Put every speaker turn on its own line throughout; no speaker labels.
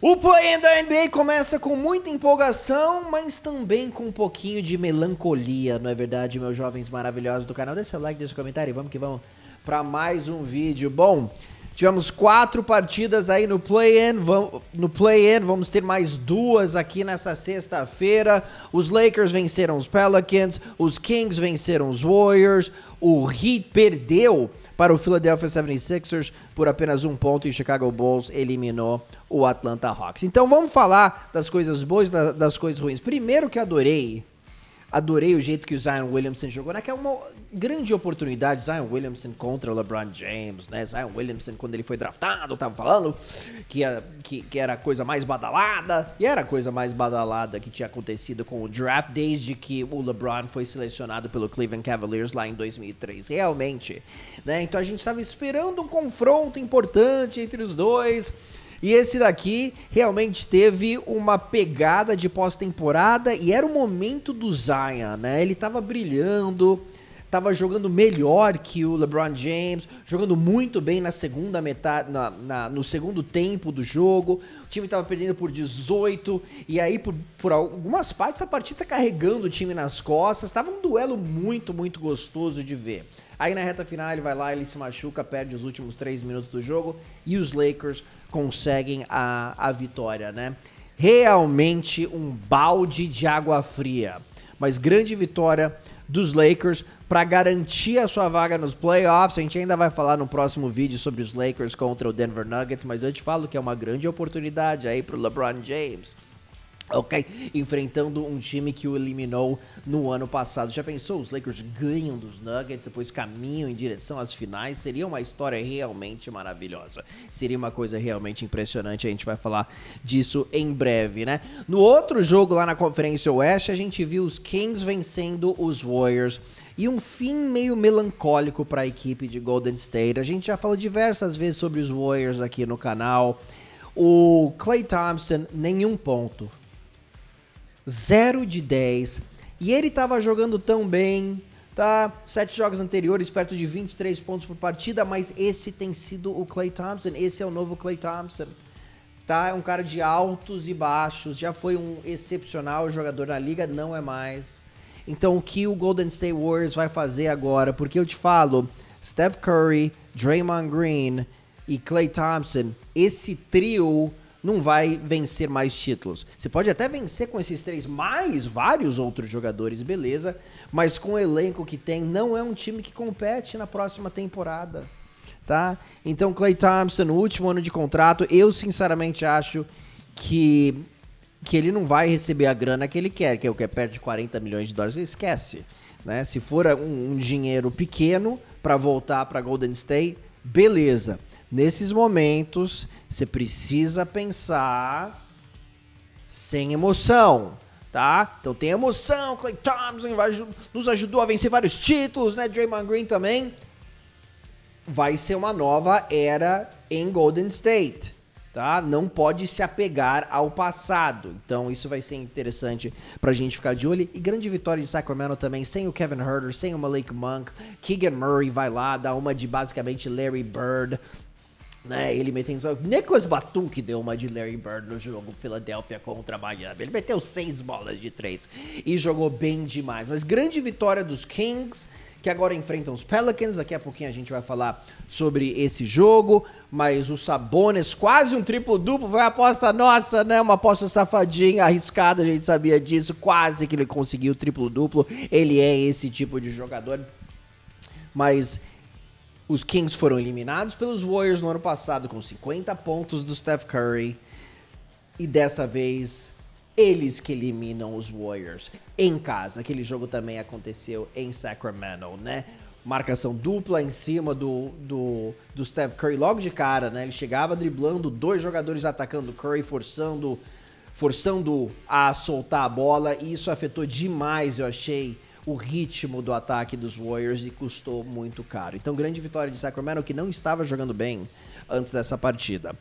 O play-in da NBA começa com muita empolgação, mas também com um pouquinho de melancolia, não é verdade, meus jovens maravilhosos do canal? Deixa seu like, deixa seu comentário e vamos que vamos para mais um vídeo. Bom, tivemos 4 partidas aí no play-in, vamos ter mais 2 aqui nessa sexta-feira. Os Lakers venceram os Pelicans, os Kings venceram os Warriors, o Heat perdeu para o Philadelphia 76ers por apenas 1 ponto e o Chicago Bulls eliminou o Atlanta Hawks. Então vamos falar das coisas boas e das coisas ruins. Primeiro que adorei o jeito que o Zion Williamson jogou, né? Que é uma grande oportunidade, Zion Williamson contra o LeBron James, né? Zion Williamson, quando ele foi draftado, tava falando que era a coisa mais badalada, e era a coisa mais badalada que tinha acontecido com o draft desde que o LeBron foi selecionado pelo Cleveland Cavaliers lá em 2003, realmente, né? Então a gente estava esperando um confronto importante entre os dois. E esse daqui realmente teve uma pegada de pós-temporada e era o momento do Zion, né? Ele tava brilhando, tava jogando melhor que o LeBron James, jogando muito bem na segunda metade, no segundo tempo do jogo. O time tava perdendo por 18 e aí por algumas partes a partida tá carregando o time nas costas. Tava um duelo muito, muito gostoso de ver. Aí na reta final ele vai lá, ele se machuca, perde os últimos 3 minutos do jogo e os Lakers conseguem a vitória, né? Realmente um balde de água fria, mas grande vitória dos Lakers para garantir a sua vaga nos playoffs. A gente ainda vai falar no próximo vídeo sobre os Lakers contra o Denver Nuggets, mas eu te falo que é uma grande oportunidade aí pro LeBron James. Ok, enfrentando um time que o eliminou no ano passado. Já pensou? Os Lakers ganham dos Nuggets, depois caminham em direção às finais. Seria uma história realmente maravilhosa. Seria uma coisa realmente impressionante. A gente vai falar disso em breve, né? No outro jogo lá na Conferência Oeste, a gente viu os Kings vencendo os Warriors. E um fim meio melancólico para a equipe de Golden State. A gente já falou diversas vezes sobre os Warriors aqui no canal. O Klay Thompson, nenhum ponto. 0 de 10, e ele tava jogando tão bem, tá? 7 jogos anteriores, perto de 23 pontos por partida, mas esse tem sido o Klay Thompson, esse é o novo Klay Thompson, tá? É um cara de altos e baixos, já foi um excepcional jogador na liga, não é mais. Então o que o Golden State Warriors vai fazer agora? Porque eu te falo, Steph Curry, Draymond Green e Klay Thompson, esse trio não vai vencer mais títulos. Você pode até vencer com esses 3 mais vários outros jogadores, beleza, mas com o elenco que tem, não é um time que compete na próxima temporada, tá? Então, Klay Thompson, no último ano de contrato, eu sinceramente acho que ele não vai receber a grana que ele quer, que é o que é perto de 40 milhões de dólares, esquece, né? Se for um dinheiro pequeno para voltar para Golden State, beleza. Nesses momentos, você precisa pensar sem emoção, tá? Então tem emoção, Klay Thompson nos ajudou a vencer vários títulos, né? Draymond Green também. Vai ser uma nova era em Golden State, tá? Não pode se apegar ao passado. Então isso vai ser interessante pra gente ficar de olho. E grande vitória de Sacramento também, sem o Kevin Huerter, sem o Malik Monk. Keegan Murray vai lá, dá uma de basicamente Larry Bird, né, ele metendo... Nicolas Batum que deu uma de Larry Bird no jogo Philadelphia contra Miami. Ele meteu 6 bolas de 3 e jogou bem demais. Mas grande vitória dos Kings, que agora enfrentam os Pelicans. Daqui a pouquinho a gente vai falar sobre esse jogo. Mas o Sabonis, quase um triplo-duplo, foi uma aposta nossa, né? Uma aposta safadinha, arriscada, a gente sabia disso. Quase que ele conseguiu o triplo-duplo. Ele é esse tipo de jogador. Mas os Kings foram eliminados pelos Warriors no ano passado com 50 pontos do Steph Curry. E dessa vez, eles que eliminam os Warriors em casa. Aquele jogo também aconteceu em Sacramento, né? Marcação dupla em cima do Steph Curry logo de cara, né? Ele chegava driblando 2 jogadores atacando o Curry, forçando a soltar a bola. E isso afetou demais, eu achei, o ritmo do ataque dos Warriors e custou muito caro. Então, grande vitória de Sacramento, que não estava jogando bem antes dessa partida.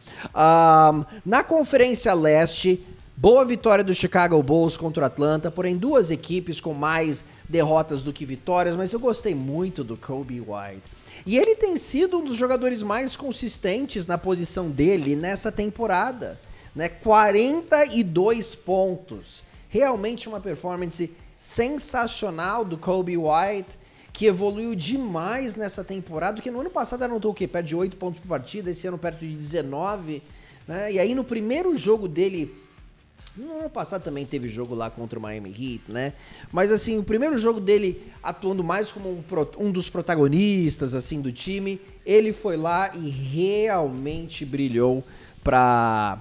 Na Conferência Leste, boa vitória do Chicago Bulls contra o Atlanta, porém 2 equipes com mais derrotas do que vitórias, mas eu gostei muito do Coby White. E ele tem sido um dos jogadores mais consistentes na posição dele nessa temporada. né? 42 pontos. Realmente uma performance sensacional do Coby White, que evoluiu demais nessa temporada, porque no ano passado anotou o quê? Perto de 8 pontos por partida, esse ano perto de 19, né? E aí no primeiro jogo dele, no ano passado também teve jogo lá contra o Miami Heat, né? Mas assim, o primeiro jogo dele atuando mais como um dos protagonistas assim do time, ele foi lá e realmente brilhou pra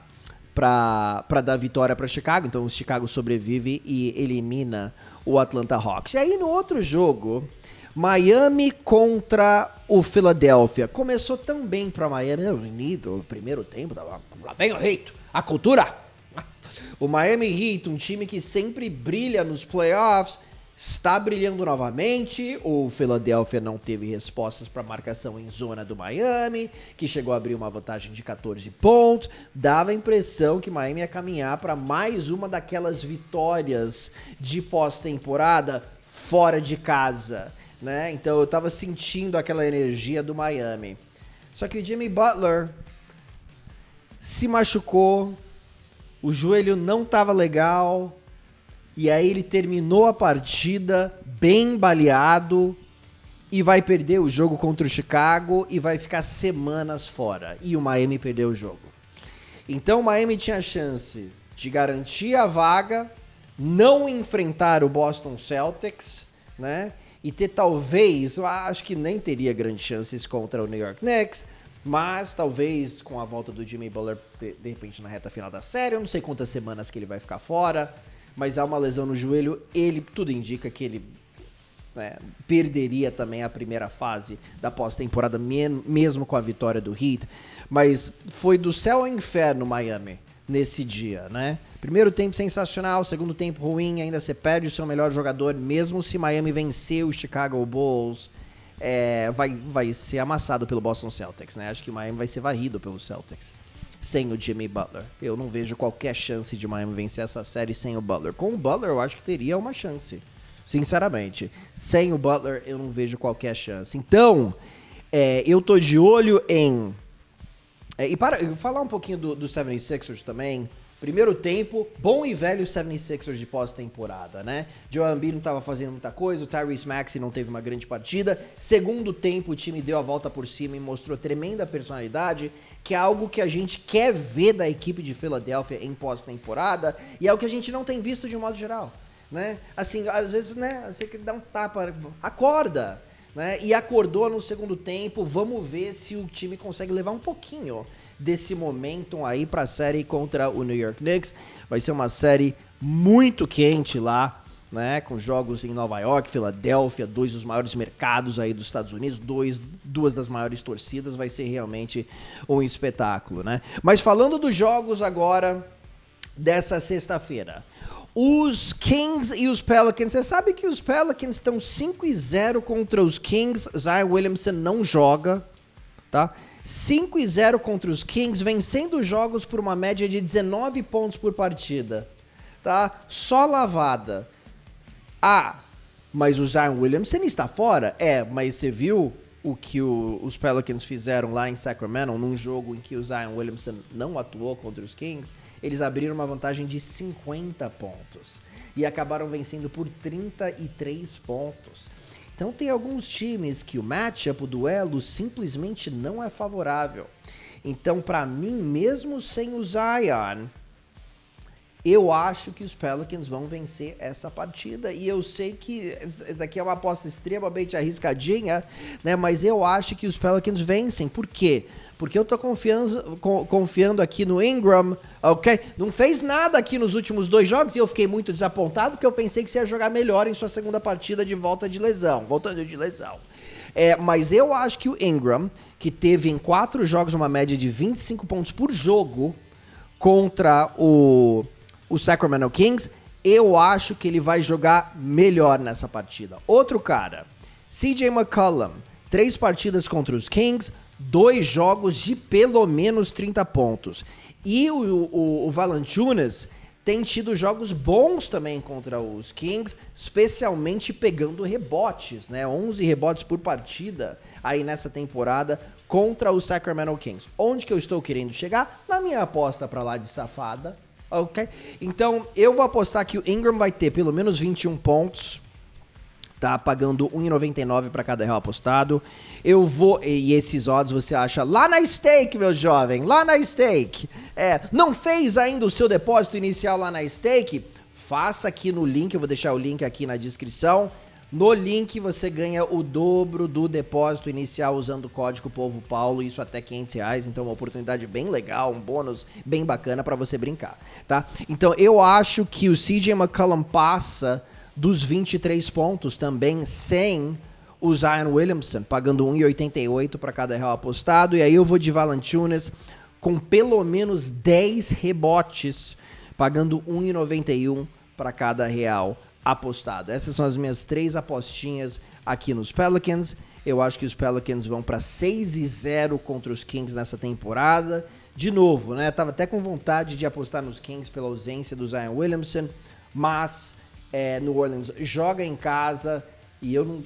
dar vitória para Chicago. Então o Chicago sobrevive e elimina o Atlanta Hawks. E aí no outro jogo, Miami contra o Philadelphia. Começou tão bem para Miami no primeiro tempo, lá vem o Heat, a cultura. O Miami Heat, um time que sempre brilha nos playoffs, está brilhando novamente. O Philadelphia não teve respostas para a marcação em zona do Miami, que chegou a abrir uma vantagem de 14 pontos. Dava a impressão que Miami ia caminhar para mais uma daquelas vitórias de pós-temporada fora de casa, né? Então eu tava sentindo aquela energia do Miami. Só que o Jimmy Butler se machucou, o joelho não tava legal, e aí ele terminou a partida bem baleado e vai perder o jogo contra o Chicago e vai ficar semanas fora. E o Miami perdeu o jogo. Então o Miami tinha a chance de garantir a vaga, não enfrentar o Boston Celtics, né? E ter talvez, eu acho que nem teria grandes chances contra o New York Knicks, mas talvez com a volta do Jimmy Butler de repente na reta final da série, eu não sei quantas semanas que ele vai ficar fora, mas há uma lesão no joelho, tudo indica que ele perderia também a primeira fase da pós-temporada, mesmo com a vitória do Heat. Mas foi do céu ao inferno Miami nesse dia, né? Primeiro tempo sensacional, segundo tempo ruim, ainda você perde o seu melhor jogador, mesmo se Miami vencer o Chicago Bulls, vai ser amassado pelo Boston Celtics, né? Acho que o Miami vai ser varrido pelo Celtics sem o Jimmy Butler. Eu não vejo qualquer chance de Miami vencer essa série sem o Butler. Com o Butler, eu acho que teria uma chance, sinceramente. Sem o Butler, eu não vejo qualquer chance. Então, eu tô de olho em... e para falar um pouquinho do 76ers também. Primeiro tempo, bom e velho 76ers de pós-temporada, né? Joel Embiid não tava fazendo muita coisa, o Tyrese Maxey não teve uma grande partida. Segundo tempo, o time deu a volta por cima e mostrou tremenda personalidade, que é algo que a gente quer ver da equipe de Philadelphia em pós-temporada, e é o que a gente não tem visto de um modo geral, né? Assim, às vezes, né, você quer dar um tapa, acorda, né? E acordou no segundo tempo. Vamos ver se o time consegue levar um pouquinho desse momentum aí pra série contra o New York Knicks. Vai ser uma série muito quente lá, né? Com jogos em Nova York, Filadélfia, dois dos maiores mercados aí dos Estados Unidos, duas das maiores torcidas. Vai ser realmente um espetáculo, né? Mas falando dos jogos agora dessa sexta-feira, os Kings e os Pelicans. Você sabe que os Pelicans estão 5-0 contra os Kings. Zion Williamson não joga, tá? 5-0 contra os Kings, vencendo jogos por uma média de 19 pontos por partida, tá? Só lavada. Mas o Zion Williamson está fora? Mas você viu o que os Pelicans fizeram lá em Sacramento, num jogo em que o Zion Williamson não atuou contra os Kings? Eles abriram uma vantagem de 50 pontos e acabaram vencendo por 33 pontos. Então tem alguns times que o matchup, o duelo, simplesmente não é favorável. Então, para mim, mesmo sem o Zion, eu acho que os Pelicans vão vencer essa partida. E eu sei que essa daqui é uma aposta extremamente arriscadinha, né? Mas eu acho que os Pelicans vencem. Por quê? Porque eu tô confiando aqui no Ingram, ok? Não fez nada aqui nos últimos 2 jogos e eu fiquei muito desapontado porque eu pensei que você ia jogar melhor em sua segunda partida voltando de lesão. Mas eu acho que o Ingram, que teve em 4 jogos uma média de 25 pontos por jogo contra o Sacramento Kings, eu acho que ele vai jogar melhor nessa partida. Outro cara, CJ McCollum, 3 partidas contra os Kings, 2 jogos de pelo menos 30 pontos. E o Valanciunas tem tido jogos bons também contra os Kings, especialmente pegando rebotes, né? 11 rebotes por partida aí nessa temporada contra o Sacramento Kings. Onde que eu estou querendo chegar? Na minha aposta pra lá de safada, ok? Então, eu vou apostar que o Ingram vai ter pelo menos 21 pontos, tá pagando 1,99 para cada real apostado. Eu vou... E esses odds você acha lá na Stake, meu jovem, lá na Stake. Não fez ainda o seu depósito inicial lá na Stake? Faça aqui no link, eu vou deixar o link aqui na descrição. No link você ganha o dobro do depósito inicial usando o código Povo Paulo, isso até R$500, então uma oportunidade bem legal, um bônus bem bacana para você brincar, tá? Então eu acho que o CJ McCollum passa dos 23 pontos também sem o Zion Williamson, pagando 1,88 para cada real apostado, e aí eu vou de Valanciunas com pelo menos 10 rebotes, pagando 1,91 para cada real apostado. Essas são as minhas 3 apostinhas aqui nos Pelicans. Eu acho que os Pelicans vão para 6-0 contra os Kings nessa temporada. De novo, né? Tava até com vontade de apostar nos Kings pela ausência do Zion Williamson, mas New Orleans joga em casa e eu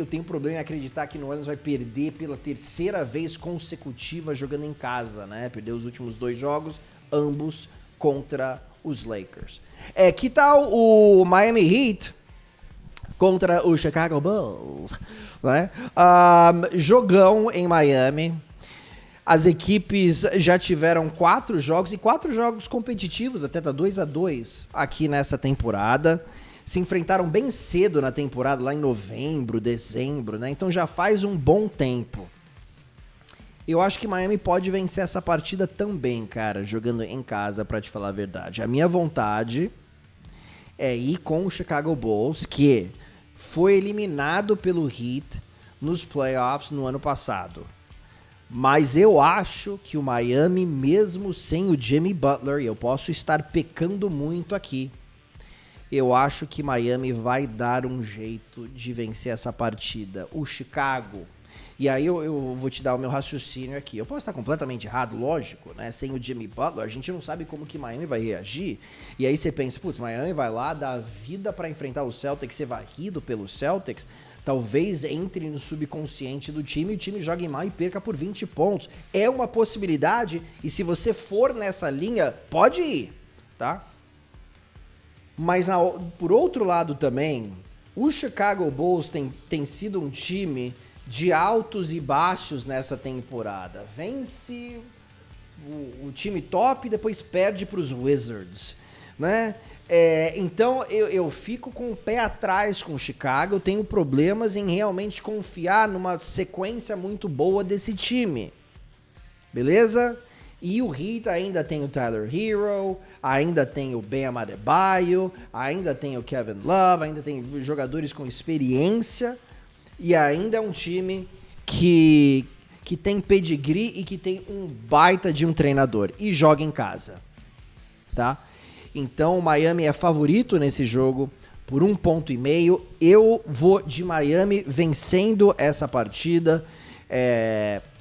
tenho problema em acreditar que New Orleans vai perder pela 3ª vez consecutiva jogando em casa, né? Perdeu os últimos 2 jogos, ambos contra os Lakers. Que tal o Miami Heat contra o Chicago Bulls, né? Jogão em Miami. As equipes já tiveram 4 jogos, e 4 jogos competitivos, até tá 2-2 aqui nessa temporada. Se enfrentaram bem cedo na temporada, lá em novembro, dezembro, né? Então já faz um bom tempo. Eu acho que Miami pode vencer essa partida também, cara, jogando em casa, pra te falar a verdade. A minha vontade é ir com o Chicago Bulls, que foi eliminado pelo Heat nos playoffs no ano passado. Mas eu acho que o Miami, mesmo sem o Jimmy Butler, e eu posso estar pecando muito aqui, eu acho que Miami vai dar um jeito de vencer essa partida. O Chicago... E aí eu vou te dar o meu raciocínio aqui. Eu posso estar completamente errado, lógico, né? Sem o Jimmy Butler, a gente não sabe como que Miami vai reagir. E aí você pensa, putz, Miami vai lá dar a vida para enfrentar o Celtics, ser varrido pelo Celtics. Talvez entre no subconsciente do time e o time jogue mal e perca por 20 pontos. É uma possibilidade, e se você for nessa linha, pode ir, tá? Mas por outro lado também, o Chicago Bulls tem sido um time de altos e baixos nessa temporada. Vence o time top e depois perde para os Wizards, né? Então eu fico com o pé atrás com o Chicago. Eu tenho problemas em realmente confiar numa sequência muito boa desse time, beleza? E o Heat ainda tem o Tyler Hero, ainda tem o Bam Adebayo, ainda tem o Kevin Love, ainda tem jogadores com experiência. E ainda é um time que tem pedigree e que tem um baita de um treinador. E joga em casa, tá? Então o Miami é favorito nesse jogo por 1,5 ponto. Eu vou de Miami vencendo essa partida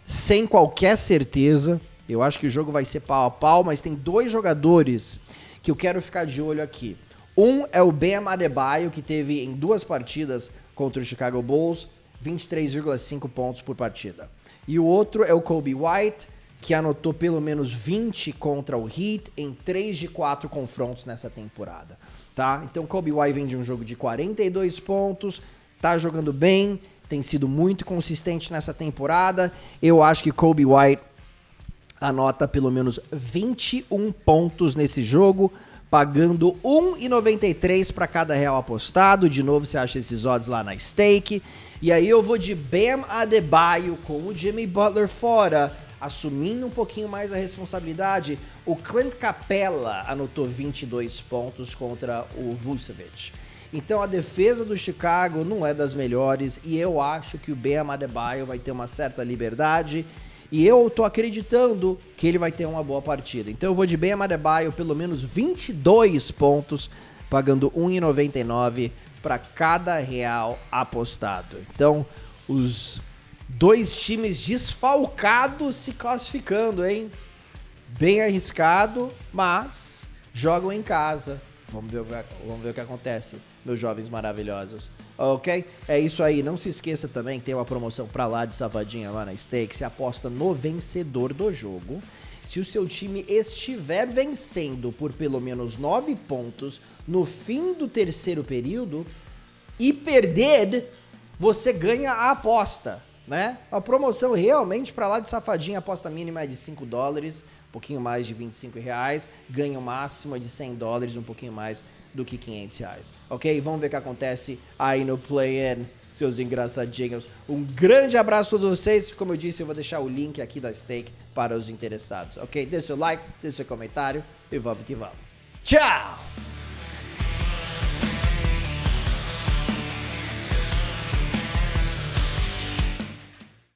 sem qualquer certeza. Eu acho que o jogo vai ser pau a pau, mas tem 2 jogadores que eu quero ficar de olho aqui. Um é o Bam Adebayo, que teve em 2 partidas contra o Chicago Bulls 23,5 pontos por partida. E o outro é o Coby White, que anotou pelo menos 20 contra o Heat em 3 de 4 confrontos nessa temporada, tá? Então Coby White vem de um jogo de 42 pontos, tá jogando bem, tem sido muito consistente nessa temporada. Eu acho que Coby White anota pelo menos 21 pontos nesse jogo, pagando 1,93 para cada real apostado. De novo, você acha esses odds lá na Stake. E aí eu vou de Bam Adebayo com o Jimmy Butler fora, assumindo um pouquinho mais a responsabilidade. O Clint Capella anotou 22 pontos contra o Vucevic. Então a defesa do Chicago não é das melhores e eu acho que o Bam Adebayo vai ter uma certa liberdade. E eu tô acreditando que ele vai ter uma boa partida. Então eu vou de Bam Adebayo pelo menos 22 pontos, pagando 1,99 para cada real apostado. Então, os 2 times desfalcados se classificando, hein? Bem arriscado, mas jogam em casa. Vamos ver o que acontece, meus jovens maravilhosos. Ok? É isso aí. Não se esqueça também que tem uma promoção pra lá de Savadinha lá na Stake. Você aposta no vencedor do jogo. Se o seu time estiver vencendo por pelo menos 9 pontos no fim do terceiro período e perder, você ganha a aposta, né? A promoção realmente pra lá de Safadinha, a aposta mínima é de $5, um pouquinho mais de R$25, ganho máximo de $100, um pouquinho mais do que R$500, ok? Vamos ver o que acontece aí no play-in, seus engraçadinhos. Um grande abraço a todos vocês. Como eu disse, eu vou deixar o link aqui da Stake para os interessados, ok? Deixa seu like, deixa seu comentário e vamos que vamos. Tchau!